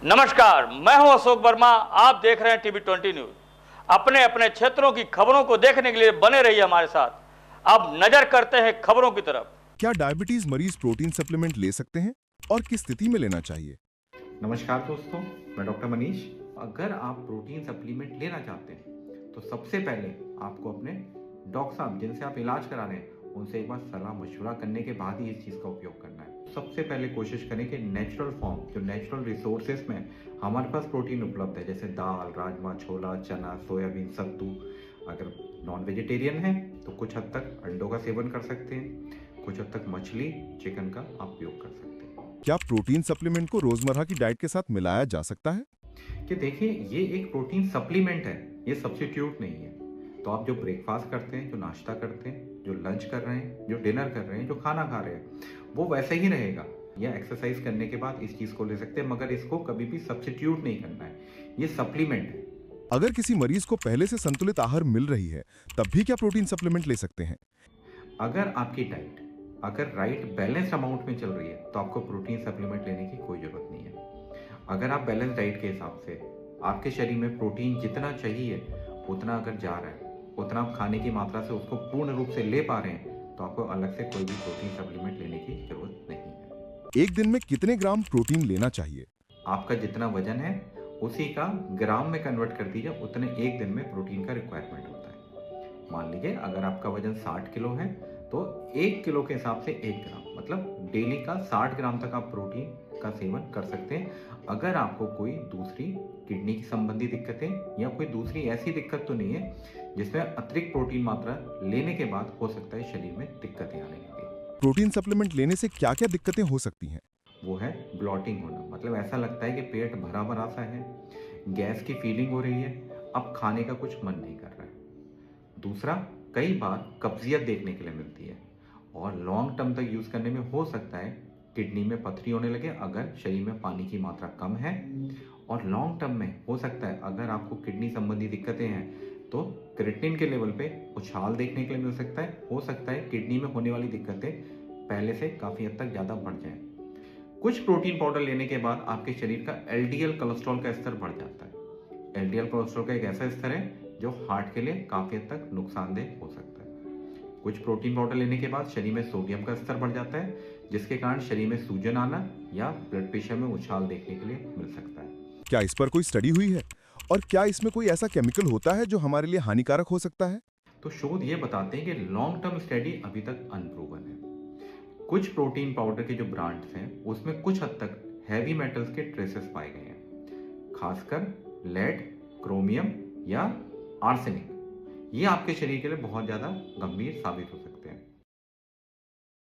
नमस्कार, मैं हूं अशोक वर्मा। आप देख रहे हैं टीवी 20 न्यूज। अपने अपने क्षेत्रों की खबरों को देखने के लिए बने रहिए हमारे साथ। अब नजर करते हैं खबरों की तरफ। क्या डायबिटीज मरीज प्रोटीन सप्लीमेंट ले सकते हैं और किस स्थिति में लेना चाहिए? नमस्कार दोस्तों, मैं डॉक्टर मनीष। अगर आप प्रोटीन सप्लीमेंट लेना चाहते हैं तो सबसे पहले आपको अपने डॉक्टर साहब जिनसे आप इलाज करा रहे हैं उनसे एक बार सलाह मशवरा करने के बाद ही इस चीज़ का उपयोग करना है। सबसे पहले कोशिश करें कि नेचुरल फॉर्म, जो नेचुरल रिसोर्सेज में हमारे पास प्रोटीन उपलब्ध है, जैसे दाल, राजमा, छोला, चना, सोयाबीन, सत्तू। अगर नॉन वेजिटेरियन है तो कुछ हद तक अंडों का सेवन कर सकते हैं, कुछ हद तक मछली, चिकन का आप उपयोग कर सकते हैं। क्या प्रोटीन सप्लीमेंट को रोजमर्रा की डाइट के साथ मिलाया जा सकता है? कि देखिए, ये एक प्रोटीन सप्लीमेंट है, ये सब्स्टिट्यूट नहीं है। तो आप जो ब्रेकफास्ट करते हैं, जो नाश्ता करते हैं, जो लंच कर रहे हैं, जो डिनर कर रहे हैं, जो खाना खा रहे हैं, वो वैसे ही रहेगा। या एक्सरसाइज करने के बाद इस चीज़ को ले सकते हैं, मगर इसको कभी भी सब्स्टिट्यूट नहीं करना है, ये सप्लीमेंट है। अगर किसी मरीज को पहले से संतुलित आहार मिल रही है, तब भी क्या प्रोटीन सप्लीमेंट ले सकते हैं? अगर आपकी डाइट अगर राइट बैलेंस अमाउंट में चल रही है तो आपको प्रोटीन सप्लीमेंट लेने की कोई ज़रूरत नहीं है। अगर आप बैलेंस डाइट के हिसाब से आपके शरीर में प्रोटीन जितना चाहिए उतना अगर जा रहा है, उतना आप खाने की मात्रा से उसको पूर्ण रूप से ले पा रहे हैं, तो आपको अलग से कोई भी प्रोटीन सप्लीमेंट लेने की जरूरत नहीं है। एक दिन में कितने ग्राम प्रोटीन लेना चाहिए? आपका जितना वजन है उसी का ग्राम में कन्वर्ट कर दीजिए, उतने एक दिन में प्रोटीन का रिक्वायरमेंट होता है। मान लीजिए अगर आपका वजन 60 किलो है तो 1 किलो के हिसाब से 1 ग्राम, मतलब डेली का 60 ग्राम तक आप प्रोटीन का सेवन कर सकते हैं। अगर आपको कोई दूसरी किडनी की संबंधी दिक्कतें या कोई दूसरी ऐसी दिक्कत तो नहीं है जिसमें अतिरिक्त प्रोटीन मात्रा लेने के बाद हो सकता है शरीर में दिक्कतें आने लगे। प्रोटीन सप्लीमेंट लेने से क्या क्या दिक्कतें हो सकती हैं? वो है ब्लॉटिंग होना, मतलब ऐसा लगता है कि पेट भरा भरा सा है, गैस की फीलिंग हो रही है, अब खाने का कुछ मन नहीं कर रहा है। दूसरा, कई बार कब्जियत देखने के लिए मिलती है और लॉन्ग टर्म तक यूज़ करने में हो सकता है किडनी में पथरी होने लगे अगर शरीर में पानी की मात्रा कम है। और लॉन्ग टर्म में हो सकता है अगर आपको किडनी संबंधी दिक्कतें हैं तो क्रिएटिनिन के लेवल पे उछाल देखने के लिए मिल सकता है। हो सकता है किडनी में होने वाली दिक्कतें पहले से काफ़ी हद तक ज़्यादा बढ़ जाएं। कुछ प्रोटीन पाउडर लेने के बाद आपके शरीर का एलडीएल कोलेस्ट्रॉल का स्तर बढ़ जाता है। एलडीएल कोलेस्ट्रॉल का एक ऐसा स्तर है जो हार्ट के लिए काफ़ी हद तक नुकसानदेह हो सकता है। कुछ प्रोटीन पाउडर लेने के बाद शरीर में सोडियम का स्तर बढ़ जाता है, जिसके कारण शरीर में सूजन आना या ब्लड प्रेशर में उछाल देखने के लिए मिल सकता है। क्या इस पर कोई स्टडी हुई है और क्या इसमें कोई ऐसा केमिकल होता है जो हमारे लिए हानिकारक हो सकता है? तो शोध ये बताते हैं कि लॉन्ग टर्म स्टडी अभी तक अनप्रूवन है। कुछ प्रोटीन पाउडर के जो ब्रांड्स हैं उसमें कुछ हद तक हैवी मेटल्स के ट्रेसेस पाए गए हैं, खासकर लेड, क्रोमियम या आर्सेनिक। ये आपके शरीर के लिए बहुत ज़्यादा गंभीर साबित हो सकते हैं।